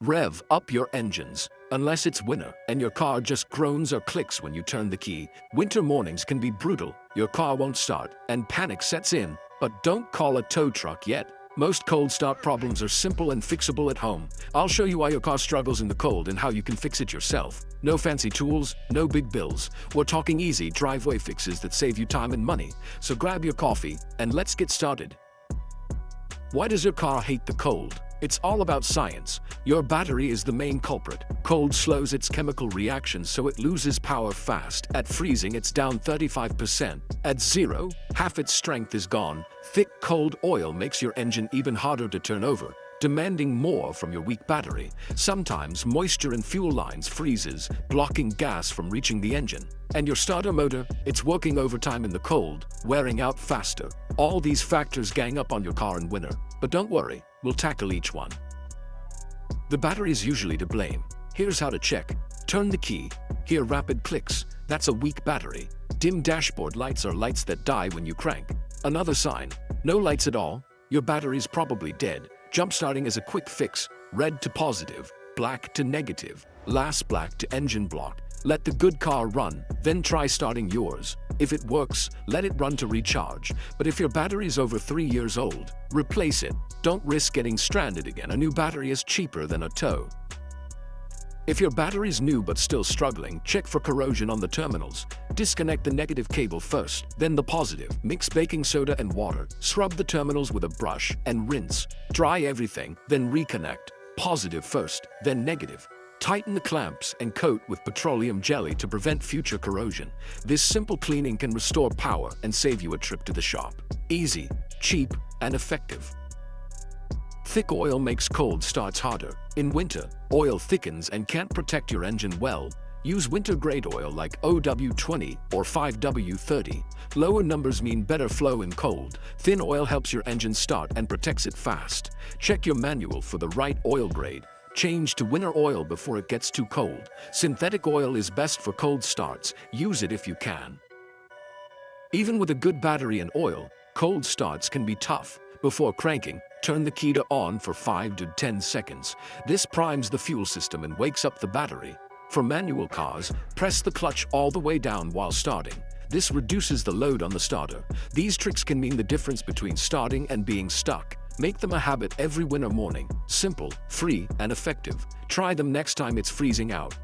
Rev up your engines. Unless it's winter and your car just groans or clicks when you turn the key. Winter mornings can be brutal. Your car won't start and panic sets in. But don't call a tow truck yet. Most cold start problems are simple and fixable at home. I'll show you why your car struggles in the cold and how you can fix it yourself. No fancy tools, no big bills. We're talking easy driveway fixes that save you time and money. So grab your coffee and let's get started. Why does your car hate the cold? It's all about science. Your battery is the main culprit. Cold slows its chemical reactions so it loses power fast. At freezing, it's down 35%. At zero, half its strength is gone. Thick, cold oil makes your engine even harder to turn over, demanding more from your weak battery. Sometimes moisture in fuel lines freezes, blocking gas from reaching the engine. And your starter motor, it's working overtime in the cold, wearing out faster. All these factors gang up on your car in winter. But don't worry, we'll tackle each one. The battery is usually to blame. Here's how to check. Turn the key. Hear rapid clicks. That's a weak battery. Dim dashboard lights are lights that die when you crank. Another sign. No lights at all. Your battery's probably dead. Jump starting is a quick fix. Red to positive, black to negative, last black to engine block. Let the good car run, then try starting yours. If it works, let it run to recharge. But if your battery is over 3 years old, replace it. Don't risk getting stranded again. A new battery is cheaper than a tow. If your battery's new but still struggling, check for corrosion on the terminals. Disconnect the negative cable first, then the positive. Mix baking soda and water. Scrub the terminals with a brush and rinse. Dry everything, then reconnect. Positive first, then negative. Tighten the clamps and coat with petroleum jelly to prevent future corrosion. This simple cleaning can restore power and save you a trip to the shop. Easy, cheap, and effective. Thick oil makes cold starts harder. In winter, oil thickens and can't protect your engine well. Use winter-grade oil like OW20 or 5W30. Lower numbers mean better flow in cold. Thin oil helps your engine start and protects it fast. Check your manual for the right oil grade. Change to winter oil before it gets too cold. Synthetic oil is best for cold starts. Use it if you can. Even with a good battery and oil, cold starts can be tough. Before cranking, turn the key to on for 5 to 10 seconds. This primes the fuel system and wakes up the battery. For manual cars, press the clutch all the way down while starting. This reduces the load on the starter. These tricks can mean the difference between starting and being stuck. Make them a habit every winter morning. Simple, free, and effective. Try them next time it's freezing out.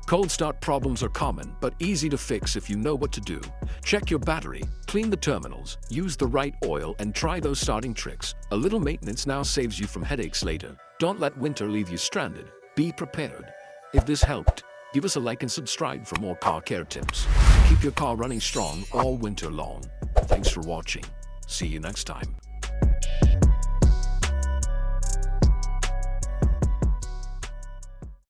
Cold start problems are common, but easy to fix if you know what to do. Check your battery, clean the terminals, use the right oil, and try those starting tricks. A little maintenance now saves you from headaches later. Don't let winter leave you stranded. Be prepared. If this helped, give us a like and subscribe for more car care tips. Keep your car running strong all winter long. Thanks for watching. See you next time.